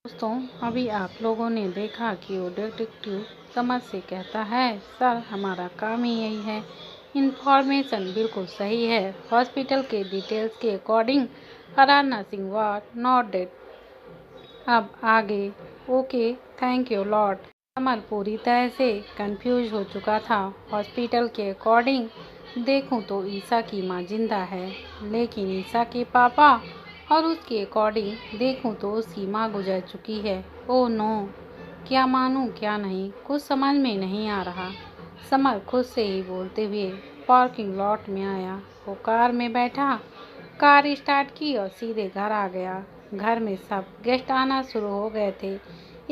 दोस्तों, अभी आप लोगों ने देखा कि वो डिटेक्टिव समर से कहता है, सर हमारा काम ही यही है। इंफॉर्मेशन बिल्कुल सही है। हॉस्पिटल के डिटेल्स के according Farhan nursing ward not dead. अब आगे। Okay, thank you Lord. Summer पूरी तरह से कंफ्यूज हो चुका था। हॉस्पिटल के अकॉर्डिंग देखूं तो ईसा की माँ जिंदा है, लेकिन ईसा के पापा और उसके अकॉर्डिंग देखूं तो उसकी माँ गुजर चुकी है। ओह नो, क्या मानूं क्या नहीं, कुछ समझ में नहीं आ रहा। समर खुद से ही बोलते हुए पार्किंग लॉट में आया। वो कार में बैठा, कार स्टार्ट की और सीधे घर आ गया। घर में सब गेस्ट आना शुरू हो गए थे।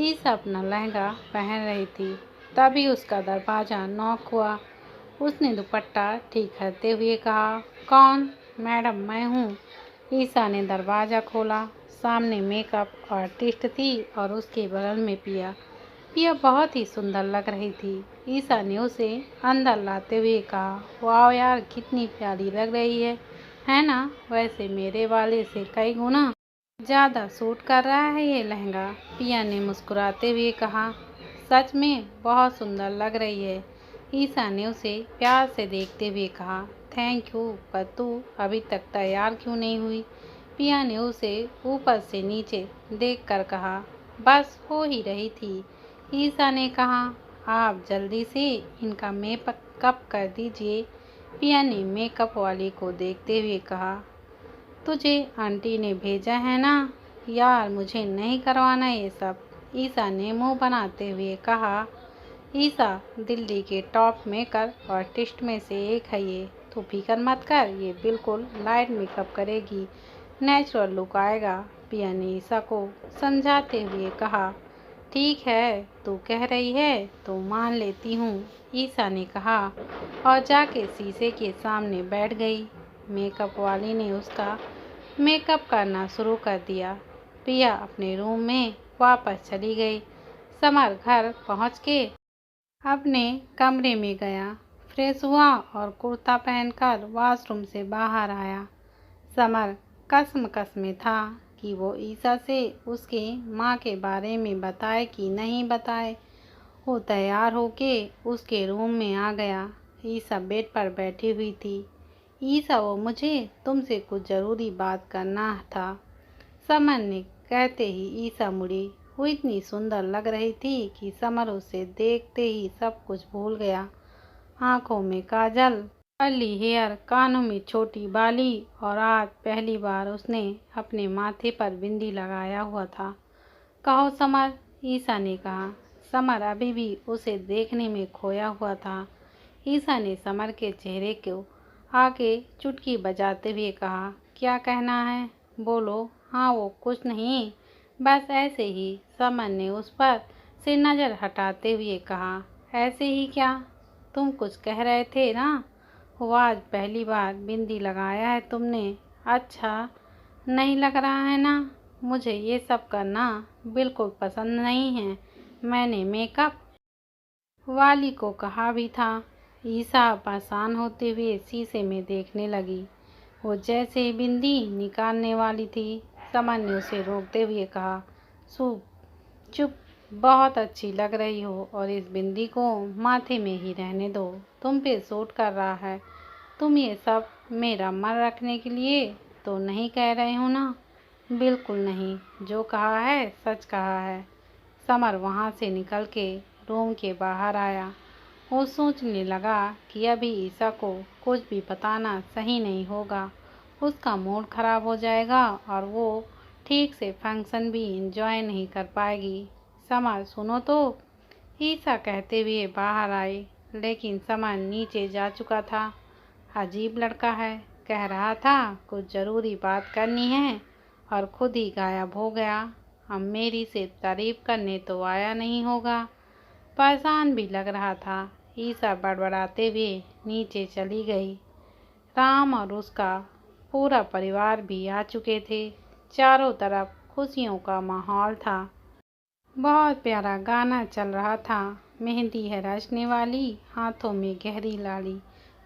ईसा अपना लहंगा पहन रही थी, तभी उसका दरवाज़ा नॉक हुआ। उसने दुपट्टा ठीक करते हुए कहा, कौन? मैडम, मैं हूँ। ईसा ने दरवाज़ा खोला। सामने मेकअप आर्टिस्ट थी और उसके बगल में पिया। पिया बहुत ही सुंदर लग रही थी। ईसा ने उसे अंदर लाते हुए कहा, वाह यार, कितनी प्यारी लग रही है ना? वैसे मेरे वाले से कई गुना ज़्यादा सूट कर रहा है ये लहंगा। पिया ने मुस्कुराते हुए कहा, सच में बहुत सुंदर लग रही है। ईसा ने उसे प्यार से देखते हुए कहा, थैंक यू, पर तू अभी तक तैयार क्यों नहीं हुई? पिया ने उसे ऊपर से नीचे देखकर कहा, बस हो ही रही थी। ईसा ने कहा, आप जल्दी से इनका मेकअप कर दीजिए। पिया ने मेकअप वाली को देखते हुए कहा, तुझे आंटी ने भेजा है ना? यार, मुझे नहीं करवाना ये सब। ईसा ने मुंह बनाते हुए कहा, ईसा दिल्ली के टॉप मेकअप आर्टिस्ट में से एक है ये। तू फिक्र मत कर, ये बिल्कुल लाइट मेकअप करेगी, नेचुरल लुक आएगा। पिया ने ईसा को समझाते हुए कहा, ठीक है, तू कह रही है तो मान लेती हूँ। ईसा ने कहा और जाके शीशे के सामने बैठ गई। मेकअप वाली ने उसका मेकअप करना शुरू कर दिया। पिया अपने रूम में वापस चली गई। समर घर पहुंच के अपने कमरे में गया, फ्रेश हुआ और कुर्ता पहनकर वॉशरूम से बाहर आया। समर कसम में था कि वो ईसा से उसके माँ के बारे में बताए कि नहीं बताए। वो तैयार होके उसके रूम में आ गया। ईसा बेड पर बैठी हुई थी। ईसा, वो मुझे तुमसे कुछ ज़रूरी बात करना था। समर ने कहते ही ईसा मुड़ी। वो इतनी सुंदर लग रही थी कि समर उसे देखते ही सब कुछ भूल गया। आंखों में काजल, कर्ली हेयर, कानों में छोटी बाली और आज पहली बार उसने अपने माथे पर बिंदी लगाया हुआ था। कहो समर, ईसा ने कहा। समर अभी भी उसे देखने में खोया हुआ था। ईसा ने समर के चेहरे को आके चुटकी बजाते हुए कहा, क्या कहना है? बोलो। हाँ, वो कुछ नहीं, बस ऐसे ही। समर ने उस पर से नज़र हटाते हुए कहा, ऐसे ही क्या? तुम कुछ कह रहे थे ना? वो आज पहली बार बिंदी लगाया है तुमने? अच्छा, नहीं लग रहा है ना? मुझे ये सब करना बिल्कुल पसंद नहीं है। मैंने मेकअप वाली को कहा भी था। ईसा परेशान होते हुए शीशे में देखने लगी। वो जैसे ही बिंदी निकालने वाली थी, समर ने उसे रोकते हुए कहा, चुप, बहुत अच्छी लग रही हो और इस बिंदी को माथे में ही रहने दो। तुम पे सूट कर रहा है। तुम ये सब मेरा मन रखने के लिए तो नहीं कह रहे हो ना? बिल्कुल नहीं, जो कहा है सच कहा है। समर वहाँ से निकल के रूम के बाहर आया। वो सोचने लगा कि अभी ईसा को कुछ भी बताना सही नहीं होगा। उसका मूड खराब हो जाएगा और वो ठीक से फंक्शन भी एंजॉय नहीं कर पाएगी। समर, सुनो तो, ईसा कहते हुए बाहर आई, लेकिन समर नीचे जा चुका था। अजीब लड़का है, कह रहा था कुछ ज़रूरी बात करनी है और खुद ही गायब हो गया। अब मेरी सिर्फ तारीफ करने तो आया नहीं होगा। परेशान भी लग रहा था। ईसा बड़बड़ाते हुए नीचे चली गई। राम और उसका पूरा परिवार भी आ चुके थे। चारों तरफ खुशियों का माहौल था। बहुत प्यारा गाना चल रहा था। मेहंदी है रचने वाली, हाथों में गहरी लाली,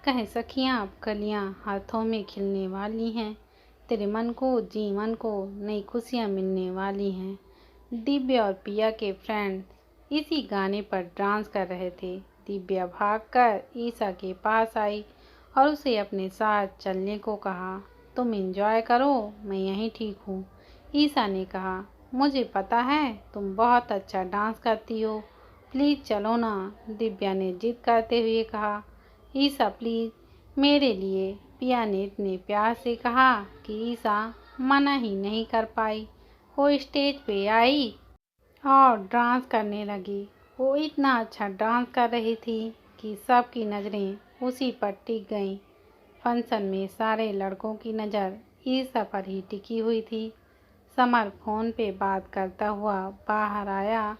कहे सखियाँ अब कलियाँ हाथों में खिलने वाली हैं। तेरे मन को, जीवन को नई खुशियाँ मिलने वाली हैं। दिव्या और पिया के फ्रेंड इसी गाने पर डांस कर रहे थे। दिव्या भागकर ईशा के पास आई और उसे अपने साथ चलने को कहा। तुम एंजॉय करो, मैं यहीं ठीक हूँ। ईशा ने कहा, मुझे पता है तुम बहुत अच्छा डांस करती हो, प्लीज़ चलो ना। दिव्या ने जिद करते हुए कहा। ईशा प्लीज़ मेरे लिए। पिया ने इतने प्यार से कहा कि ईशा मना ही नहीं कर पाई। वो स्टेज पे आई और डांस करने लगी। वो इतना अच्छा डांस कर रही थी कि सबकी नज़रें उसी पर टिक गईं। फंक्शन में सारे लड़कों की नज़र ईशा पर ही टिकी हुई थी। समर फ़ोन पे बात करता हुआ बाहर आया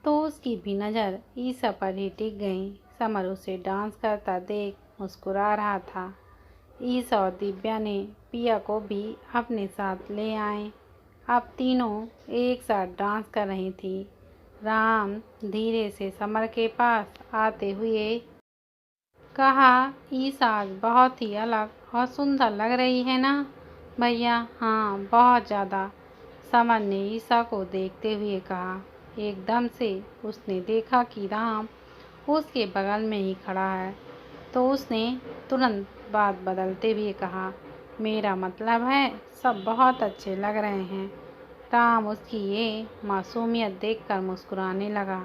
तो उसकी भी नज़र ईशा पर ही टिक गई। समर उसे डांस करता देख मुस्कुरा रहा था। ईशा और दिव्या ने पिया को भी अपने साथ ले आए। अब तीनों एक साथ डांस कर रही थी। राम धीरे से समर के पास आते हुए कहा, ईशा आज बहुत ही अलग और सुंदर लग रही है ना भैया? हाँ, बहुत ज़्यादा। समर ने ईशा को देखते हुए कहा। एकदम से उसने देखा कि राम उसके बगल में ही खड़ा है तो उसने तुरंत बात बदलते हुए कहा, मेरा मतलब है सब बहुत अच्छे लग रहे हैं। राम उसकी ये मासूमियत देखकर मुस्कुराने लगा।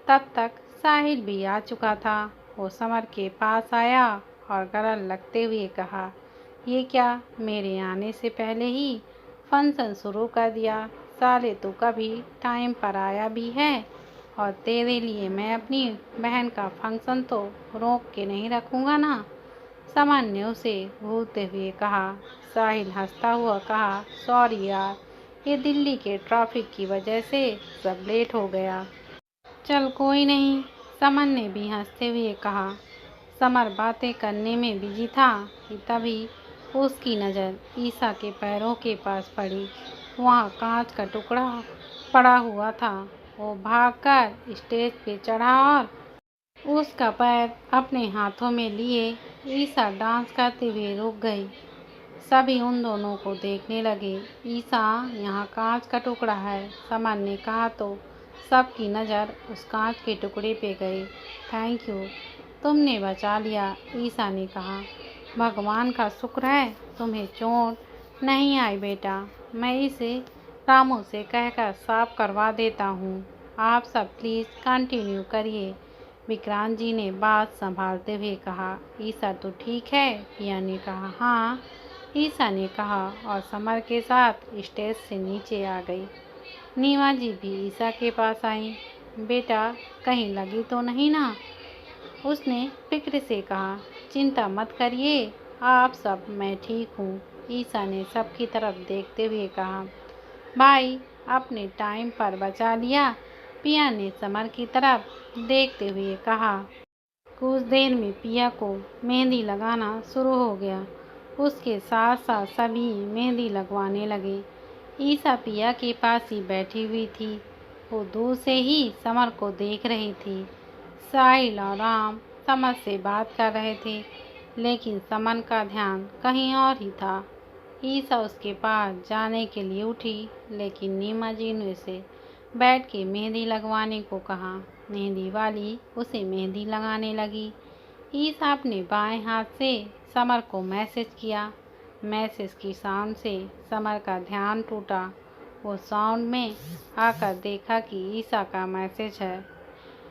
तब तक साहिल भी आ चुका था। वो समर के पास आया और गले लगते हुए कहा, ये क्या मेरे आने से पहले ही फंक्शन शुरू कर दिया? साले तू कभी टाइम पर आया भी है और तेरे लिए मैं अपनी बहन का फंक्शन तो रोक के नहीं रखूँगा ना। समर ने उसे घूरते हुए कहा। साहिल हंसता हुआ कहा, सॉरी यार, ये दिल्ली के ट्रैफिक की वजह से सब लेट हो गया। चल कोई नहीं, समर ने भी हंसते हुए कहा। समर बातें करने में बिजी था कि तभी उसकी नज़र ईशा के पैरों के पास पड़ी। वहाँ कांच का टुकड़ा पड़ा हुआ था। वो भागकर स्टेज पे चढ़ा और उसका पैर अपने हाथों में लिए ईशा डांस करते हुए रुक गई। सभी उन दोनों को देखने लगे। ईशा, यहाँ कांच का टुकड़ा है, समर ने कहा तो सबकी नज़र उस कांच के टुकड़े पे गई। थैंक यू, तुमने बचा लिया, ईशा ने कहा। भगवान का शुक्र है तुम्हें चोट नहीं आई बेटा। मैं इसे रामू से कहकर साफ करवा देता हूँ। आप सब प्लीज़ कंटिन्यू करिए। विक्रांत जी ने बात संभालते हुए कहा। ईशा तो ठीक है? पिया ने कहा। हाँ, ईशा ने कहा और समर के साथ स्टेज से नीचे आ गई। नीमा जी भी ईशा के पास आई। बेटा कहीं लगी तो नहीं ना? उसने फिक्र से कहा। चिंता मत करिए आप सब, मैं ठीक हूँ, ईशा ने सबकी तरफ देखते हुए कहा। भाई आपने टाइम पर बचा लिया, पिया ने समर की तरफ देखते हुए कहा। कुछ देर में पिया को मेहंदी लगाना शुरू हो गया। उसके साथ साथ सभी मेहंदी लगवाने लगे। ईशा पिया के पास ही बैठी हुई थी। वो दूर से ही समर को देख रही थी। साहिल और राम समर से बात कर रहे थे लेकिन समर का ध्यान कहीं और ही था। ईशा उसके पास जाने के लिए उठी लेकिन नीमा जी ने उसे बैठ के मेहंदी लगवाने को कहा। मेहंदी वाली उसे मेहंदी लगाने लगी। ईशा अपने बाएं हाथ से समर को मैसेज किया। मैसेज की साउंड से समर का ध्यान टूटा। वो साउंड में आकर देखा कि ईशा का मैसेज है।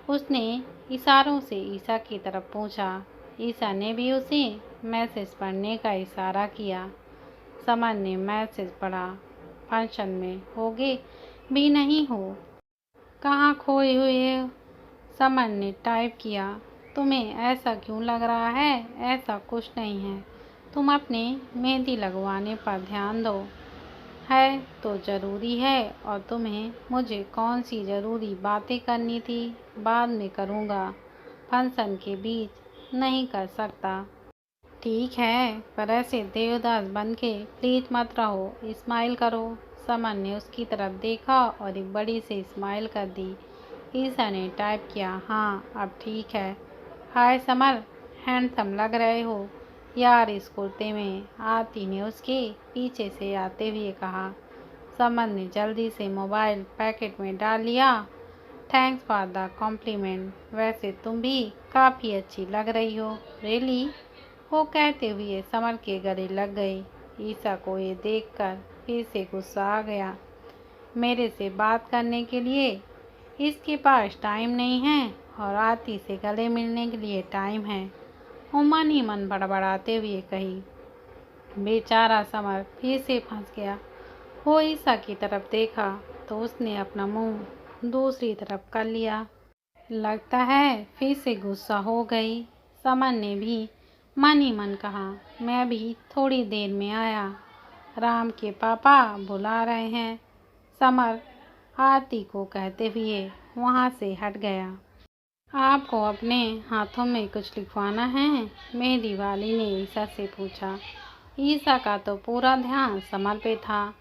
उसने इशारों से ईशा की तरफ पूछा। ईशा ने भी उसे मैसेज पढ़ने का इशारा किया। समर ने मैसेज पढ़ा। फंक्शन में होगे भी नहीं हो, कहाँ खोए हुए हो? समर ने टाइप किया। तुम्हें ऐसा क्यों लग रहा है? ऐसा कुछ नहीं है, तुम अपने मेहंदी लगवाने पर ध्यान दो। है तो ज़रूरी है और तुम्हें मुझे कौन सी ज़रूरी बातें करनी थी, बाद में करूँगा, फंक्शन के बीच नहीं कर सकता। ठीक है, पर ऐसे देवदास बन के प्लीज मत रहो, स्माइल करो। समर ने उसकी तरफ देखा और एक बड़ी सी स्माइल कर दी। ईशा ने टाइप किया, हाँ अब ठीक है। हाय समर, हैंडसम लग रहे हो यार इस कुर्ते में, आरती ने उसके पीछे से आते हुए कहा। समर ने जल्दी से मोबाइल पैकेट में डाल लिया। थैंक्स फॉर द कॉम्प्लीमेंट, वैसे तुम भी काफ़ी अच्छी लग रही हो। रियली, वो कहते हुए समर के गले लग गई। ईसा को ये देखकर फिर से गुस्सा आ गया। मेरे से बात करने के लिए इसके पास टाइम नहीं है और आरती से गले मिलने के लिए टाइम है, वो मन ही मन बड़बड़ाते हुए कही। बेचारा समर फिर से फंस गया। वो ईसा की तरफ देखा तो उसने अपना मुंह दूसरी तरफ कर लिया। लगता है फिर से गुस्सा हो गई। समर ने भी मन ही मन कहा, मैं भी थोड़ी देर में आया, राम के पापा बुला रहे हैं। समर आरती को कहते हुए वहाँ से हट गया। आपको अपने हाथों में कुछ लिखवाना है? मेहंदी वाली ने ईसा से पूछा। ईसा का तो पूरा ध्यान समर पे था।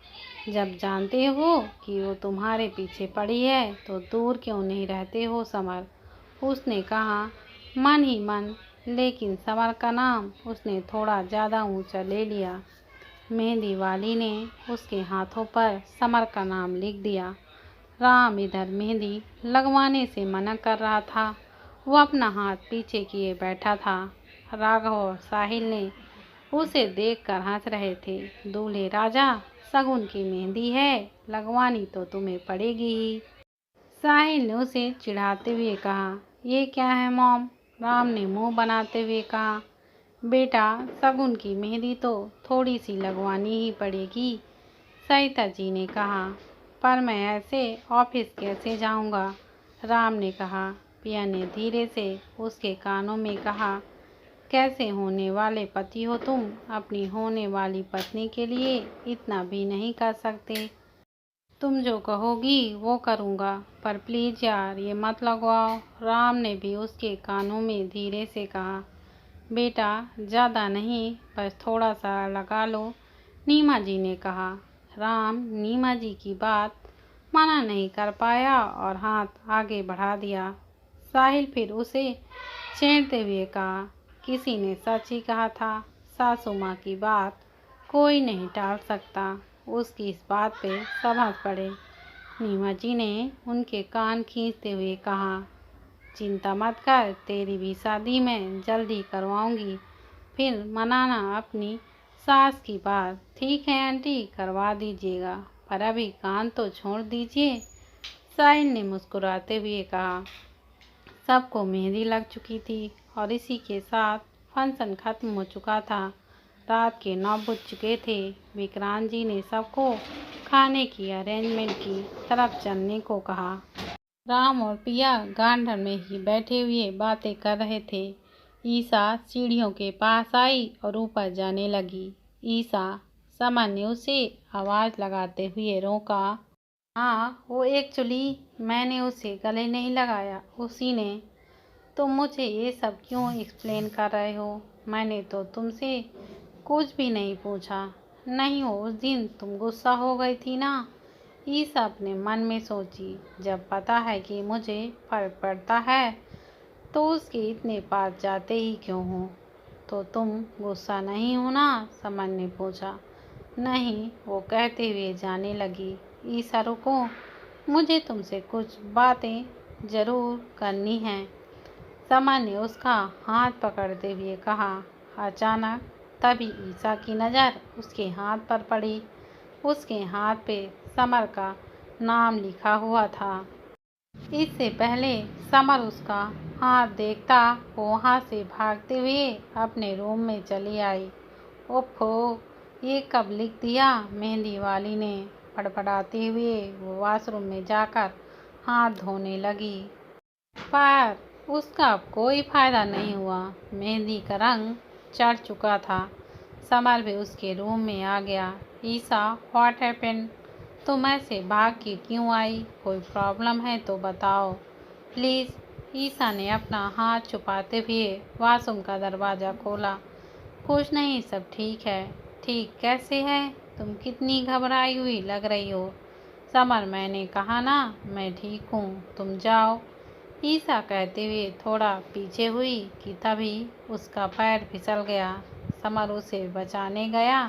जब जानते हो कि वो तुम्हारे पीछे पड़ी है तो दूर क्यों नहीं रहते हो समर, उसने कहा मन ही मन, लेकिन समर का नाम उसने थोड़ा ज़्यादा ऊंचा ले लिया। मेहंदी वाली ने उसके हाथों पर समर का नाम लिख दिया। राम इधर मेहंदी लगवाने से मना कर रहा था। वो अपना हाथ पीछे किए बैठा था। राघव और साहिल ने उसे देखकर हंस रहे थे। दूल्हे राजा, शगुन की मेहंदी है, लगवानी तो तुम्हें पड़ेगी ही। साहिल ने उसे चिढ़ाते हुए कहा, ये क्या है मॉम? राम ने मुंह बनाते हुए कहा, बेटा शगुन की मेहंदी तो थोड़ी सी लगवानी ही पड़ेगी। सरिता जी ने कहा, पर मैं ऐसे ऑफिस कैसे जाऊंगा? राम ने कहा। पिया ने धीरे से उसके कानों में कहा, कैसे होने वाले पति हो तुम, अपनी होने वाली पत्नी के लिए इतना भी नहीं कर सकते? तुम जो कहोगी वो करूँगा, पर प्लीज़ यार ये मत लगवाओ। राम ने भी उसके कानों में धीरे से कहा, बेटा ज़्यादा नहीं, बस थोड़ा सा लगा लो। नीमा जी ने कहा। राम नीमा जी की बात मना नहीं कर पाया और हाथ आगे बढ़ा दिया। साहिल फिर उसे छेड़ते हुए कहा, किसी ने सच ही कहा था, सासू माँ की बात कोई नहीं टाल सकता। उसकी इस बात पे सब हंस पड़े। नीमा जी ने उनके कान खींचते हुए कहा, चिंता मत कर, तेरी भी शादी मैं जल्दी करवाऊंगी, फिर मनाना अपनी सास की बात। ठीक है आंटी, करवा दीजिएगा, पर अभी कान तो छोड़ दीजिए। साहिल ने मुस्कुराते हुए कहा। सबको मेहंदी लग चुकी थी और इसी के साथ फंक्शन खत्म हो चुका था। रात के 9 बज चुके थे। विक्रांत जी ने सबको खाने की अरेंजमेंट की तरफ चलने को कहा। राम और पिया गार्डन में ही बैठे हुए बातें कर रहे थे। ईसा सीढ़ियों के पास आई और ऊपर जाने लगी। ईसा, समर ने उसे आवाज़ लगाते हुए रोका। हाँ, वो एक्चुअली मैंने उसे गले नहीं लगाया, उसी ने। तुम मुझे ये सब क्यों एक्सप्लेन कर रहे हो? मैंने तो तुमसे कुछ भी नहीं पूछा। नहीं हो, उस दिन तुम गुस्सा हो गई थी ना? ईसा अपने मन में सोची, जब पता है कि मुझे फर्क पड़ता है तो उसके इतने पास जाते ही क्यों हो? तो तुम गुस्सा नहीं हो ना? समर ने पूछा। नहीं, वो कहते हुए जाने लगी। ईसा रुको, मुझे तुमसे कुछ बातें ज़रूर करनी हैं। समर ने उसका हाथ पकड़ते हुए कहा। अचानक तभी ईसा की नज़र उसके हाथ पर पड़ी। उसके हाथ पे समर का नाम लिखा हुआ था। इससे पहले समर उसका हाथ देखता वो वहाँ से भागते हुए अपने रूम में चली आई। ओफो, ये कब लिख दिया? मेहंदी वाली ने फड़फड़ाते हुए वो वॉशरूम में जाकर हाथ धोने लगी। पर उसका अब कोई फायदा नहीं हुआ। मेहंदी का रंग चढ़ चुका था। समर भी उसके रूम में आ गया। ईसा, व्हाट हैपेंड? तुम ऐसे भाग के क्यों आई? कोई प्रॉब्लम है तो बताओ प्लीज़। ईसा ने अपना हाथ छुपाते हुए वॉशरूम का दरवाज़ा खोला। कुछ नहीं, सब ठीक है। ठीक कैसे है? तुम कितनी घबराई हुई लग रही हो। समर, मैंने कहा ना मैं ठीक हूँ, तुम जाओ। ईसा कहते हुए थोड़ा पीछे हुई कि तभी उसका पैर फिसल गया। समर उसे बचाने गया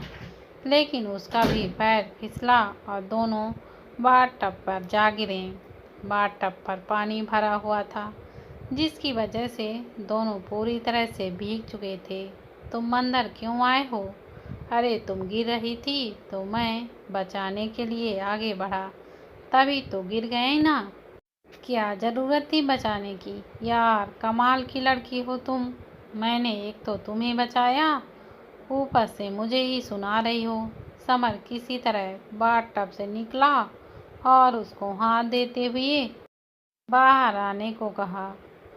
लेकिन उसका भी पैर फिसला और दोनों बाथटब पर जा गिरे। बाथटब पर पानी भरा हुआ था, जिसकी वजह से दोनों पूरी तरह से भीग चुके थे। तुम अंदर क्यों आए हो? अरे तुम गिर रही थी तो मैं बचाने के लिए आगे बढ़ा, तभी तो गिर गए ना। क्या ज़रूरत थी बचाने की? यार कमाल की लड़की हो तुम। मैंने एक तो तुम्हें बचाया, ऊपर से मुझे ही सुना रही हो। समर किसी तरह बाथटब से निकला और उसको हाथ देते हुए बाहर आने को कहा।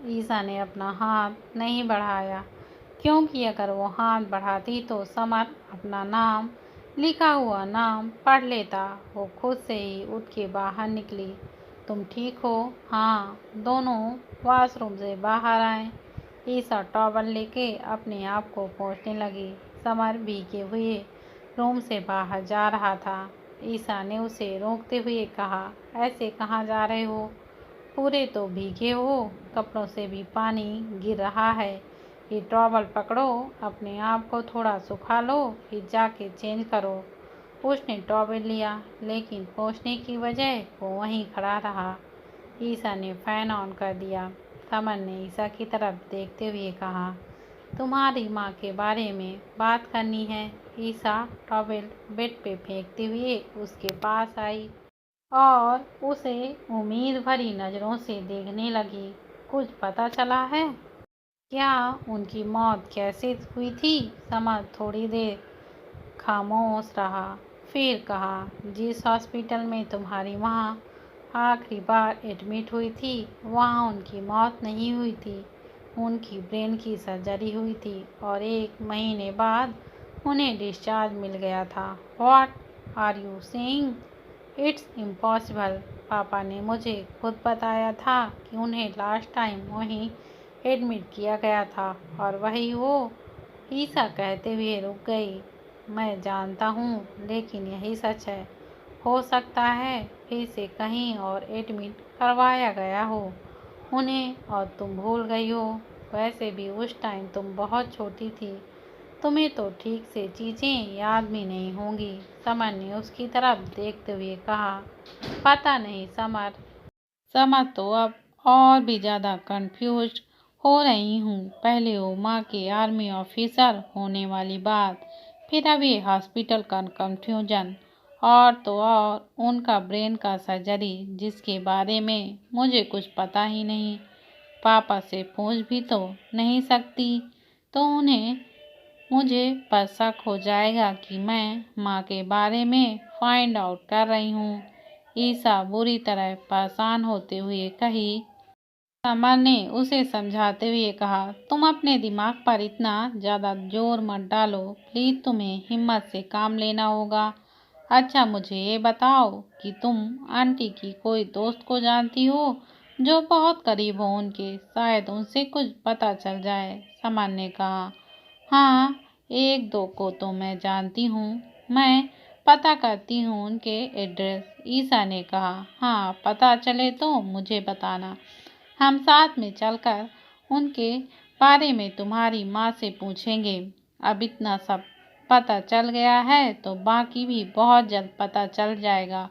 ईसा ने अपना हाथ नहीं बढ़ाया, क्योंकि अगर वो हाथ बढ़ाती तो समर अपना नाम लिखा हुआ नाम पढ़ लेता। वो खुद से ही उठ के बाहर निकली। तुम ठीक हो? हाँ। दोनों वॉशरूम से बाहर आए। ईसा टॉवल लेके अपने आप को पोंछने लगी। समर भीगे हुए रूम से बाहर जा रहा था। ईसा ने उसे रोकते हुए कहा, ऐसे कहाँ जा रहे हो? पूरे तो भीगे हो, कपड़ों से भी पानी गिर रहा है। ये टॉवल पकड़ो, अपने आप को थोड़ा सुखा लो, फिर जाके चेंज करो। उसने टॉवल लिया, लेकिन पहुंचने की बजाय वो वहीं खड़ा रहा। ईसा ने फैन ऑन कर दिया। समर ने ईसा की तरफ देखते हुए कहा, तुम्हारी माँ के बारे में बात करनी है। ईसा टॉवल बेड पे फेंकते हुए उसके पास आई और उसे उम्मीद भरी नज़रों से देखने लगी। कुछ पता चला है क्या? उनकी मौत कैसे हुई थी? समर थोड़ी देर खामोश रहा, फिर कहा, जिस हॉस्पिटल में तुम्हारी माँ आखिरी बार एडमिट हुई थी, वहाँ उनकी मौत नहीं हुई थी। उनकी ब्रेन की सर्जरी हुई थी और 1 महीने बाद उन्हें डिस्चार्ज मिल गया था। What are you saying? It's impossible. पापा ने मुझे खुद बताया था कि उन्हें लास्ट टाइम वहीं एडमिट किया गया था और वही वो। ईसा कहते हुए रुक गई। मैं जानता हूँ, लेकिन यही सच है। हो सकता है फिर से कहीं और एडमिट करवाया गया हो उन्हें और तुम भूल गई हो। वैसे भी उस टाइम तुम बहुत छोटी थी, तुम्हें तो ठीक से चीज़ें याद भी नहीं होंगी। समर ने उसकी तरफ देखते हुए कहा, पता नहीं समर। समर तो अब और भी ज़्यादा कंफ्यूज हो रही हूँ। पहले वो माँ के आर्मी ऑफिसर होने वाली बात, फिर अब ये हॉस्पिटल का कंफ्यूजन, और तो और उनका ब्रेन का सर्जरी जिसके बारे में मुझे कुछ पता ही नहीं। पापा से पूछ भी तो नहीं सकती, तो उन्हें मुझे पर शक हो जाएगा कि मैं माँ के बारे में फाइंड आउट कर रही हूँ। ईसा बुरी तरह परेशान होते हुए कही। समर ने उसे समझाते हुए कहा, तुम अपने दिमाग पर इतना ज़्यादा जोर मत डालो प्लीज़, तुम्हें हिम्मत से काम लेना होगा। अच्छा मुझे ये बताओ कि तुम आंटी की कोई दोस्त को जानती हो जो बहुत करीब हो उनके, शायद उनसे कुछ पता चल जाए। समर ने कहा, हाँ 1-2 को तो मैं जानती हूँ, मैं पता करती हूँ उनके एड्रेस। ईसा ने कहा, हाँ पता चले तो मुझे बताना, हम साथ में चलकर उनके बारे में तुम्हारी माँ से पूछेंगे। अब इतना सब पता चल गया है तो बाकी भी बहुत जल्द पता चल जाएगा।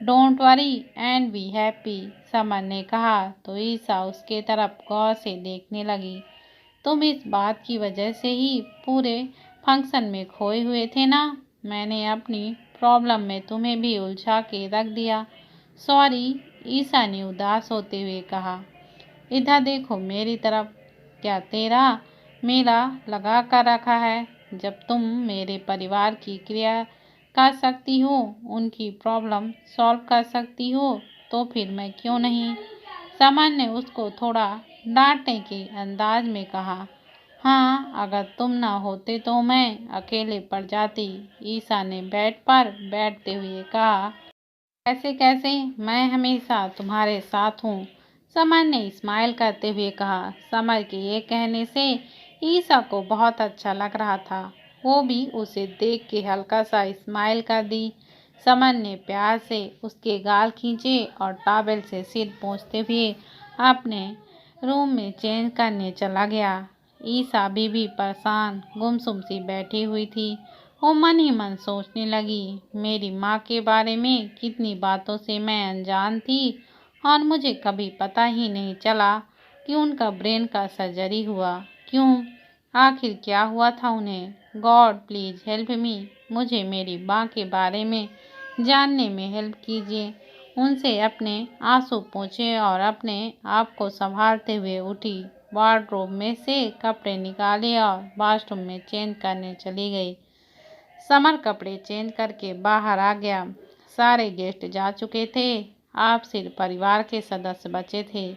Don't worry and be happy. Summer ने कहा तो ईसा उसके तरफ गौर से देखने लगी। तुम इस बात की वजह से ही पूरे फंक्शन में खोए हुए थे ना? मैंने अपनी प्रॉब्लम में तुम्हें भी उलझा के रख दिया। सॉरी, ईसा ने उदास होते हुए कहा। इधर देखो मेरी तरफ, क्या तेरा मेला लगा कर रखा है? जब तुम मेरे परिवार की क्रिया कर सकती हो, उनकी प्रॉब्लम सॉल्व कर सकती हो, तो फिर मैं क्यों नहीं? समर ने उसको थोड़ा डांटने के अंदाज में कहा, हाँ अगर तुम ना होते तो मैं अकेले पड़ जाती। ईसा ने बेड पर बैठते हुए कहा, कैसे कैसे, मैं हमेशा तुम्हारे साथ हूँ। समर ने स्माइल करते हुए कहा। समर के ये कहने से ईसा को बहुत अच्छा लग रहा था। वो भी उसे देख के हल्का सा स्माइल कर दी। समर ने प्यार से उसके गाल खींचे और टॉवेल से सिर पोंछते हुए अपने रूम में चेंज करने चला गया। ईसा भी परेशान गुमसुम सी बैठी हुई थी। वो मन ही मन सोचने लगी, मेरी माँ के बारे में कितनी बातों से मैं अनजान थी और मुझे कभी पता ही नहीं चला कि उनका ब्रेन का सर्जरी हुआ। क्यों? आखिर क्या हुआ था उन्हें? God please help me. मुझे मेरी माँ के बारे में जानने में हेल्प कीजिए। उनसे अपने आंसू पोंछे और अपने आप को संभालते हुए उठी, वार्डरोब में से कपड़े निकाले और बाथरूम में चेंज करने चली गई। समर कपड़े चेंज करके बाहर आ गया। सारे गेस्ट जा चुके थे, आप सिर्फ परिवार के सदस्य बचे थे।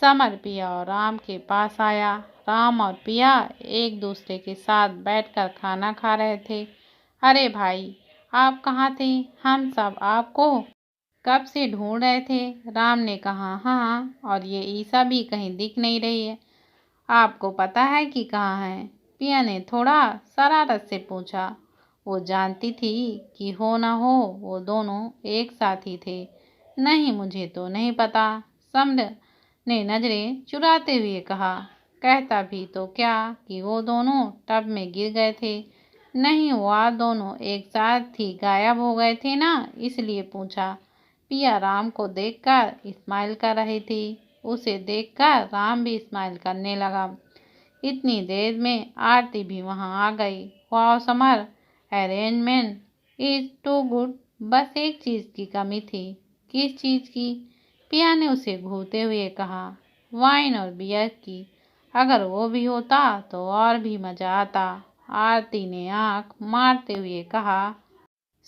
समर पिया और राम के पास आया। राम और पिया एक दूसरे के साथ बैठकर खाना खा रहे थे। अरे भाई, आप कहाँ थे? हम सब आपको कब से ढूंढ रहे थे। राम ने कहा, हाँ, और ये ईसा भी कहीं दिख नहीं रही है। आपको पता है कि कहाँ है? पिया ने थोड़ा शरारत से पूछा। वो जानती थी कि हो ना हो वो दोनों एक साथ ही थे। नहीं, मुझे तो नहीं पता, समर ने नजरें चुराते हुए कहा। कहता भी तो क्या कि वो दोनों टब में गिर गए थे। नहीं, वो आप दोनों एक साथ ही गायब हो गए थे ना, इसलिए पूछा। पिया राम को देखकर स्माइल कर रही थी। उसे देखकर राम भी स्माइल करने लगा। इतनी देर में आरती भी वहां आ गई। वाह Samar, arrangement is too good. बस एक चीज की कमी थी। किस चीज की? पिया ने उसे घूरते हुए कहा। वाइन और बियर की। अगर वो भी होता तो और भी मजा आता। आरती ने आंख मारते हुए कहा।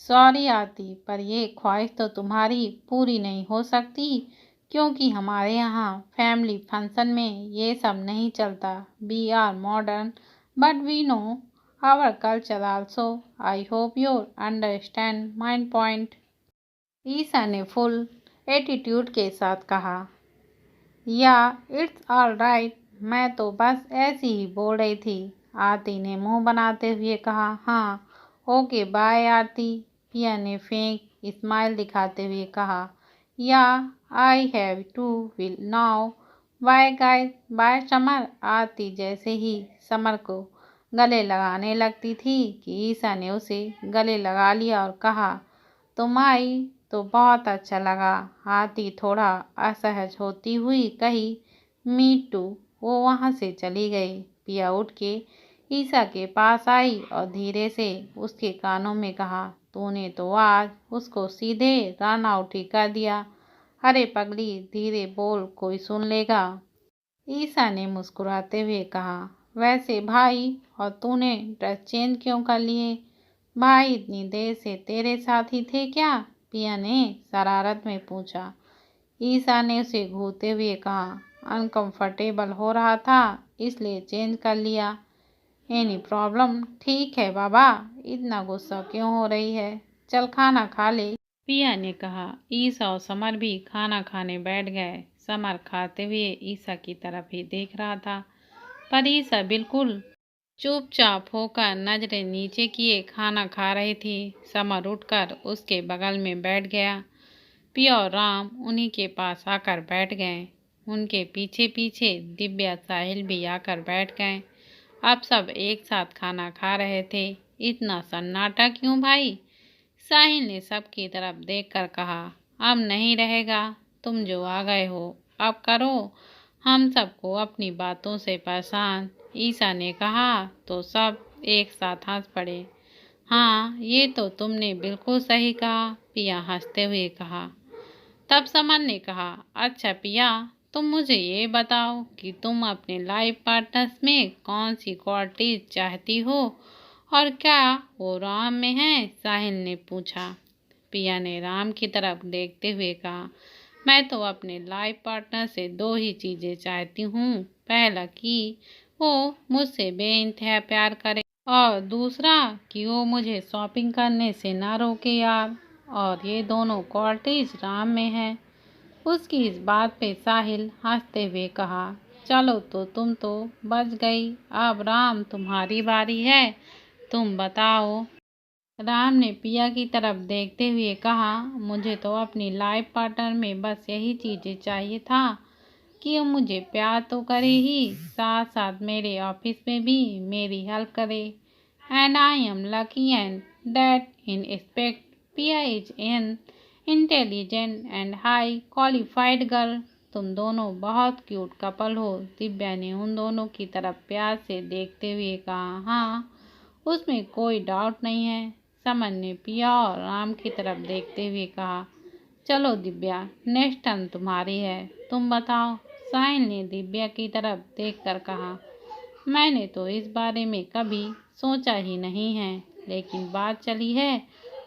सॉरी आरती, पर ये ख्वाहिश तो तुम्हारी पूरी नहीं हो सकती, क्योंकि हमारे यहाँ फैमिली फंक्शन में ये सब नहीं चलता। We are modern but we know our culture also. I hope you understand my point. Isa ने फुल एटीट्यूड के साथ कहा। या इट्स ऑल राइट, मैं तो बस ऐसी ही बोल रही थी। आरती ने मुंह बनाते हुए कहा। हाँ, ओके बाय आरती, पिया ने फेंक स्माइल दिखाते हुए कहा। Yeah I have to will now. Bye guys. Bye Samar. Aarti जैसे ही समर को गले लगाने लगती थी कि ईसा ने उसे गले लगा लिया और कहा, तुम आई तो बहुत अच्छा लगा। आरती थोड़ा असहज होती हुई कही, मी टू। वो वहां से चली गई। पिया उठ के ईसा के पास आई और धीरे से उसके कानों में कहा, तूने तो आज उसको सीधे रन आउट ही कर दिया। अरे पगली, धीरे बोल, कोई सुन लेगा। ईसा ने मुस्कुराते हुए कहा। वैसे भाई, और तूने ड्रेस चेंज क्यों कर लिए? भाई इतनी देर से तेरे साथ ही थे क्या? पिया ने शरारत में पूछा। ईसा ने उसे घूरते हुए कहा, अनकंफर्टेबल हो रहा था इसलिए चेंज कर लिया। Any problem? ठीक है बाबा, इतना गुस्सा क्यों हो रही है? चल खाना खा ले, पिया ने कहा। ईसा और समर भी खाना खाने बैठ गए। समर खाते हुए ईसा की तरफ ही देख रहा था, पर ईसा बिल्कुल चुपचाप होकर नजरें नीचे किए खाना खा रही थी। समर उठकर उसके बगल में बैठ गया। पिया और राम उन्हीं के पास आकर बैठ गए। उनके पीछे पीछे दिव्या साहिल भी आकर बैठ गए। अब सब एक साथ खाना खा रहे थे। इतना सन्नाटा क्यों भाई? साहिल ने सबकी तरफ देखकर कहा। अब नहीं रहेगा, तुम जो आ गए हो अब करो हम सबको अपनी बातों से परेशान। ईसा ने कहा तो सब एक साथ हंस पड़े। हाँ, ये तो तुमने बिल्कुल सही कहा, पिया हंसते हुए कहा। तब समर ने कहा, अच्छा पिया, तुम मुझे ये बताओ कि तुम अपने लाइफ पार्टनर्स में कौन सी क्वालिटीज चाहती हो और क्या वो राम में है? साहिल ने पूछा। पिया ने राम की तरफ देखते हुए कहा, मैं तो अपने लाइफ पार्टनर से दो ही चीजें चाहती हूँ। पहला कि वो मुझसे बेइंतहा प्यार करे और दूसरा कि वो मुझे शॉपिंग करने से ना रोके यार। और ये दोनों क्वालिटीज राम में है। उसकी इस बात पे साहिल हंसते हुए कहा, चलो तो तुम तो बच गई। अब राम तुम्हारी बारी है, तुम बताओ। राम ने पिया की तरफ देखते हुए कहा, मुझे तो अपनी लाइफ पार्टनर में बस यही चीजें चाहिए था कि वो मुझे प्यार तो करे ही, साथ साथ मेरे ऑफिस में भी मेरी हेल्प करे। and I am lucky and that in respect Pia is an intelligent and high qualified girl. तुम दोनों बहुत क्यूट कपल हो। दिव्या ने उन दोनों की तरफ प्यार से देखते हुए कहा। हाँ, उसमें कोई डाउट नहीं है। समन ने पिया और राम की तरफ देखते हुए कहा। चलो दिव्या, नेक्स्ट टर्न तुम्हारी है, तुम बताओ। साहिल ने दिव्या की तरफ देखकर कहा। मैंने तो इस बारे में कभी सोचा ही नहीं है, लेकिन बात चली है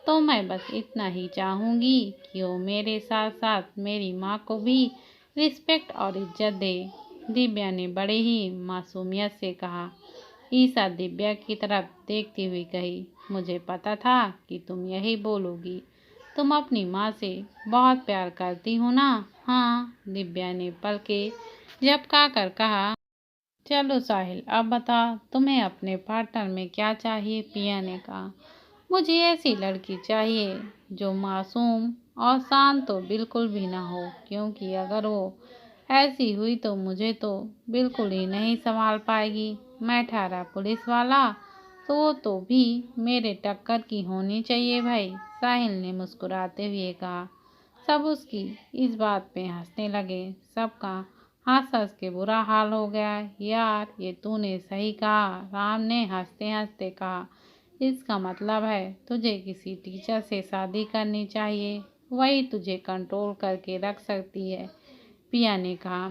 तो मैं बस इतना ही चाहूँगी कि वो मेरे साथ साथ मेरी माँ को भी रिस्पेक्ट और इज्जत दे। दिव्या ने बड़े ही मासूमियत से कहा। ईशा दिव्या की तरफ देखती हुई कही। मुझे पता था कि तुम यही बोलोगी। तुम अपनी माँ से बहुत प्यार करती हो ना? हाँ, दिव्या ने पलकें झपका कर कहा। चलो साहिल, अब बता तुम्हें अपने पार्टनर में क्या चाहिए? पिया ने कहा। मुझे ऐसी लड़की चाहिए जो मासूम और शांत तो बिल्कुल भी ना हो, क्योंकि अगर वो ऐसी हुई तो मुझे तो बिल्कुल ही नहीं संभाल पाएगी। मैं ठहरा पुलिस वाला तो वो तो भी मेरे टक्कर की होनी चाहिए भाई, साहिल ने मुस्कुराते हुए कहा। सब उसकी इस बात पे हंसने लगे। सबका हंस हंस के बुरा हाल हो गया। यार, ये तूने सही कहा, राम ने हंसते हंसते कहा। इसका मतलब है तुझे किसी टीचर से शादी करनी चाहिए, वही तुझे कंट्रोल करके रख सकती है, पिया ने कहा।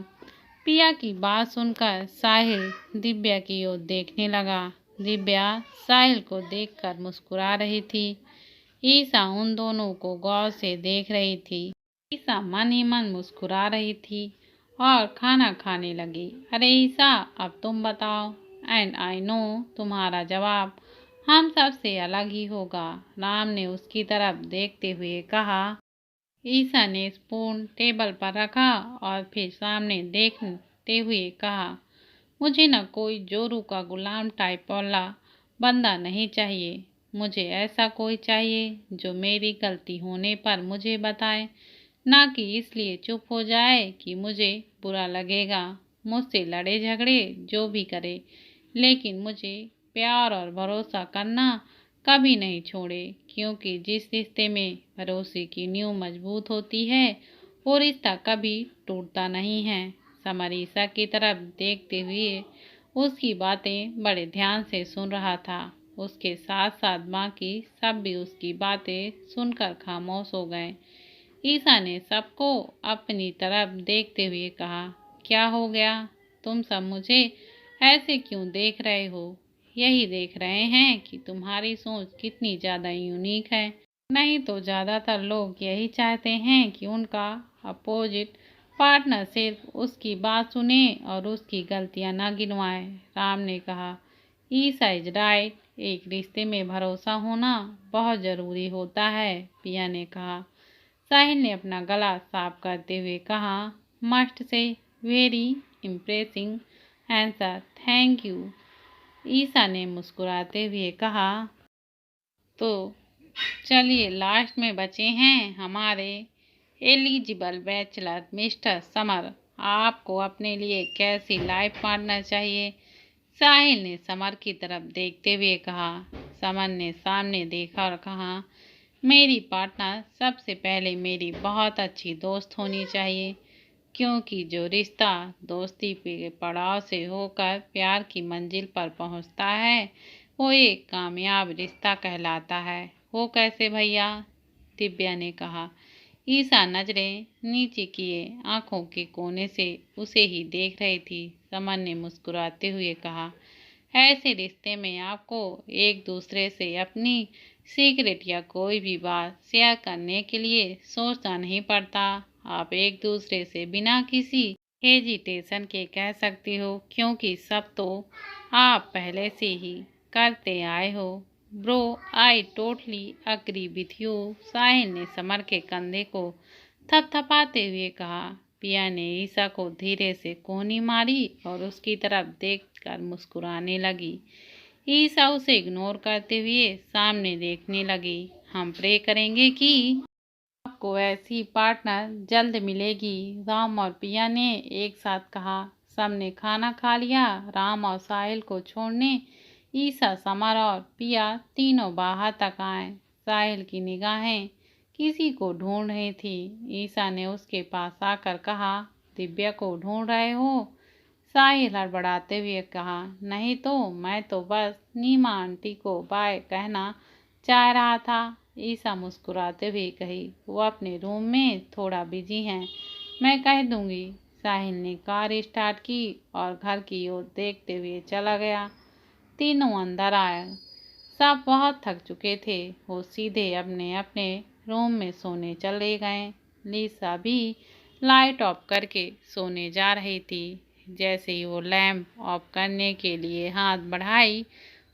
पिया की बात सुनकर साहिल दिव्या की ओर देखने लगा। दिव्या साहिल को देखकर मुस्कुरा रही थी। ईशा उन दोनों को गौर से देख रही थी। ईशा मन ही मन मुस्कुरा रही थी और खाना खाने लगी। अरे ईशा, अब तुम बताओ। एंड आई नो तुम्हारा जवाब हम सबसे अलग ही होगा, राम ने उसकी तरफ देखते हुए कहा। ईशा ने स्पून टेबल पर रखा और फिर सामने देखते हुए कहा। मुझे न कोई जोरू का गुलाम टाइप वाला बंदा नहीं चाहिए। मुझे ऐसा कोई चाहिए जो मेरी गलती होने पर मुझे बताए, ना कि इसलिए चुप हो जाए कि मुझे बुरा लगेगा। मुझसे लड़े झगड़े जो भी करे, लेकिन मुझे प्यार और भरोसा करना कभी नहीं छोड़े, क्योंकि जिस रिश्ते में भरोसे की नींव मजबूत होती है वो रिश्ता कभी टूटता नहीं है। समर ईशा की तरफ देखते हुए उसकी बातें बड़े ध्यान से सुन रहा था। उसके साथ साथ बाकी सब भी उसकी बातें सुनकर खामोश हो गए। ईशा ने सबको अपनी तरफ देखते हुए कहा। क्या हो गया? तुम सब मुझे ऐसे क्यों देख रहे हो? यही देख रहे हैं कि तुम्हारी सोच कितनी ज़्यादा यूनिक है। नहीं तो ज़्यादातर लोग यही चाहते हैं कि उनका अपोजिट पार्टनर सिर्फ उसकी बात सुने और उसकी गलतियां न गिनवाए, राम ने कहा। ईशा इज राइट, एक रिश्ते में भरोसा होना बहुत ज़रूरी होता है, पिया ने कहा। साहिल ने अपना गला साफ करते हुए कहा। Must say very impressing answer, thank you, Isha ने मुस्कुराते हुए कहा। तो चलिए, लास्ट में बचे हैं हमारे एलिजिबल बैचलर मिस्टर समर। आपको अपने लिए कैसी लाइफ पार्टनर चाहिए? साहिल ने समर की तरफ देखते हुए कहा। समर ने सामने देखा और कहा, मेरी पार्टनर सबसे पहले मेरी बहुत अच्छी दोस्त होनी चाहिए, क्योंकि जो रिश्ता दोस्ती के पड़ाव से होकर प्यार की मंजिल पर पहुंचता है वो एक कामयाब रिश्ता कहलाता है। वो कैसे भैया? दिव्या ने कहा। ईशा नजरें नीचे किए आंखों के कोने से उसे ही देख रही थी। समन ने मुस्कुराते हुए कहा, ऐसे रिश्ते में आपको एक दूसरे से अपनी सीक्रेट या कोई भी बात शेयर करने के लिए सोचना नहीं पड़ता। आप एक दूसरे से बिना किसी हेजिटेशन के कह सकती हो, क्योंकि सब तो आप पहले से ही करते आए हो। Bro, I totally agree with you, Sahil ने समर के कंधे को थपथपाते हुए कहा। पिया ने ईशा को धीरे से कोहनी मारी और उसकी तरफ देखकर मुस्कुराने लगी। ईशा उसे इग्नोर करते हुए सामने देखने लगी। हम प्रे करेंगे कि आपको ऐसी पार्टनर जल्द मिलेगी, राम और पिया ने एक साथ कहा। सबने खाना खा लिया। राम और साहिल को छोड़ने ईसा, समर और पिया तीनों बाहर तक आए। साहिल की निगाहें किसी को ढूंढ रही थी। ईसा ने उसके पास आकर कहा, दिव्या को ढूंढ रहे हो? साहिल हड़बड़ाते हुए कहा, नहीं तो मैं तो बस नीमा आंटी को बाय कहना चाह रहा था। ईसा मुस्कुराते हुए कही, वो अपने रूम में थोड़ा बिजी हैं, मैं कह दूंगी। साहिल ने कार स्टार्ट की और घर की ओर देखते हुए चला गया। तीनों अंदर आए। सब बहुत थक चुके थे। वो सीधे अपने अपने रूम में सोने चले गए। लिसा भी लाइट ऑफ करके सोने जा रही थी। जैसे ही वो लैंप ऑफ करने के लिए हाथ बढ़ाई,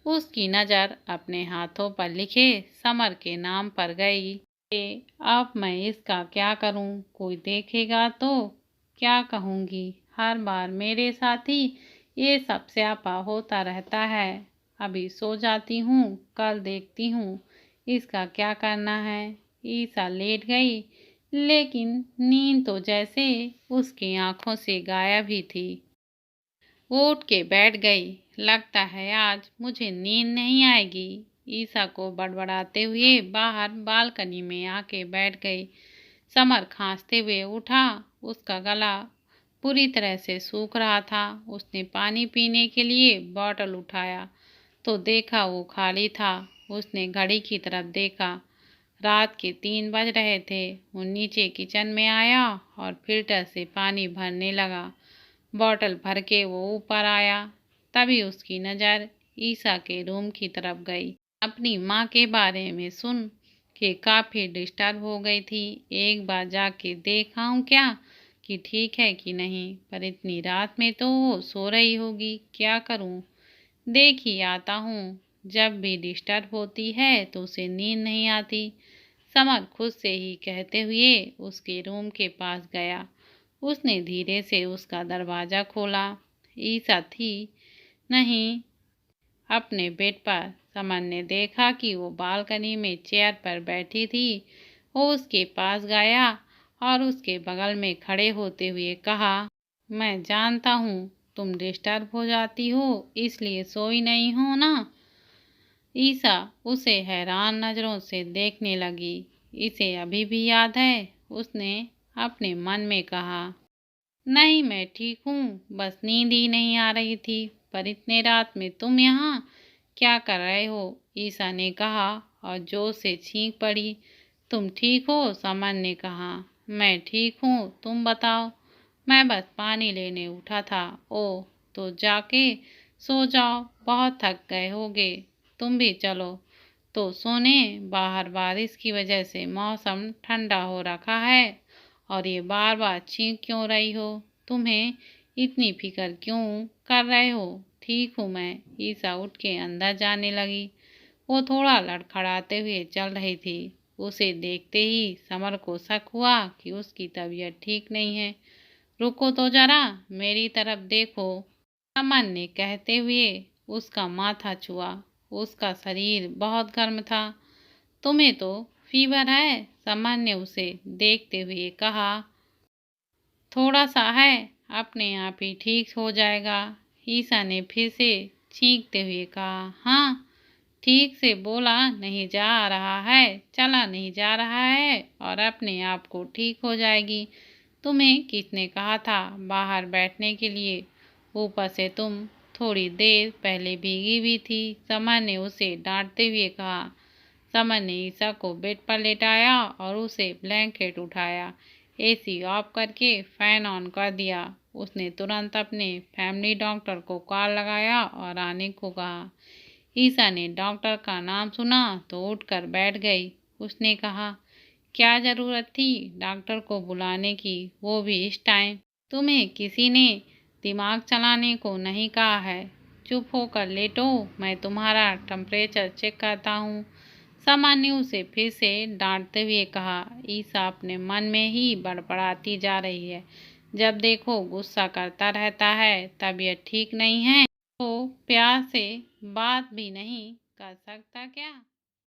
उसकी नज़र अपने हाथों पर लिखे समर के नाम पर गई। अब मैं इसका क्या करूं? कोई देखेगा तो क्या कहूंगी? हर बार मेरे साथ ही ये सब स्यापा होता रहता है। अभी सो जाती हूँ, कल देखती हूँ इसका क्या करना है। ईसा लेट गई, लेकिन नींद तो जैसे उसकी आंखों से गायब ही थी। वो उठ के बैठ गई। लगता है आज मुझे नींद नहीं आएगी। ईसा को बड़बड़ाते हुए बाहर बालकनी में आके बैठ गई। समर खांसते हुए उठा। उसका गला पूरी तरह से सूख रहा था। उसने पानी पीने के लिए बॉटल उठाया तो देखा वो खाली था। उसने घड़ी की तरफ देखा, रात के 3 बज रहे थे। वो नीचे किचन में आया और फिल्टर से पानी भरने लगा। बॉटल भर के वो ऊपर आया, तभी उसकी नज़र ईसा के रूम की तरफ गई। अपनी माँ के बारे में सुन के काफ़ी डिस्टर्ब हो गई थी। एक बार जाके देखा हूँ क्या कि ठीक है कि नहीं, पर इतनी रात में तो वो सो रही होगी। क्या करूँ? देख ही आता हूँ। जब भी डिस्टर्ब होती है तो उसे नींद नहीं आती। समर खुद से ही कहते हुए उसके रूम के पास गया। उसने धीरे से उसका दरवाज़ा खोला। ईसा थी नहीं अपने बेड पर। समर ने देखा कि वो बालकनी में चेयर पर बैठी थी। वो उसके पास गया और उसके बगल में खड़े होते हुए कहा, मैं जानता हूँ तुम डिस्टर्ब हो जाती हो, इसलिए सोई नहीं हो ना। ईसा उसे हैरान नज़रों से देखने लगी। इसे अभी भी याद है? उसने अपने मन में कहा। नहीं, मैं ठीक हूँ, बस नींद ही नहीं आ रही थी। पर इतने रात में तुम यहाँ क्या कर रहे हो? ईसा ने कहा और जोर से चीख पड़ी। तुम ठीक हो? समर ने कहा। मैं ठीक हूँ, तुम बताओ। मैं बस पानी लेने उठा था। ओ, तो जाके सो जाओ, बहुत थक गए होगे। तुम भी चलो तो सोने। बाहर बारिश की वजह से मौसम ठंडा हो रखा है और ये बार बार चीख क्यों रही हो? तुम्हें इतनी फिक्र क्यों कर रहे हो? ठीक हूँ मैं। ईसा उठ के अंदर जाने लगी। वो थोड़ा लड़खड़ाते हुए चल रही थी। उसे देखते ही समर को शक हुआ कि उसकी तबीयत ठीक नहीं है। रुको तो जरा, मेरी तरफ देखो, समर ने कहते हुए उसका माथा छुआ। उसका शरीर बहुत गर्म था। तुम्हें तो फीवर है, समर ने उसे देखते हुए कहा। थोड़ा सा है, अपने आप ही ठीक हो जाएगा। ईसा ने फिर से चीखते हुए कहा, हाँ, ठीक से बोला नहीं जा रहा है, चला नहीं जा रहा है और अपने आप को ठीक हो जाएगी। तुम्हें किसने कहा था बाहर बैठने के लिए? ऊपर से तुम थोड़ी देर पहले भीगी भी थी, समर ने उसे डांटते हुए कहा। समर ने ईसा को बेड पर लेटाया और उसे ब्लैंकेट उठाया। एसी ऑफ करके फैन ऑन कर दिया। उसने तुरंत अपने फैमिली डॉक्टर को कॉल लगाया और आने को कहा। ईसा ने डॉक्टर का नाम सुना तो उठकर बैठ गई। उसने कहा, क्या ज़रूरत थी डॉक्टर को बुलाने की, वो भी इस टाइम? तुम्हें किसी ने दिमाग चलाने को नहीं कहा है। चुप होकर लेटो, मैं तुम्हारा टेम्परेचर चेक करता हूँ। समर ने उसे फिर से डांटते हुए कहा। ईसा अपने मन में ही बड़बड़ाती जा रही है। जब देखो गुस्सा करता रहता है, तबीयत ठीक नहीं है तो प्यार से बात भी नहीं कर सकता क्या?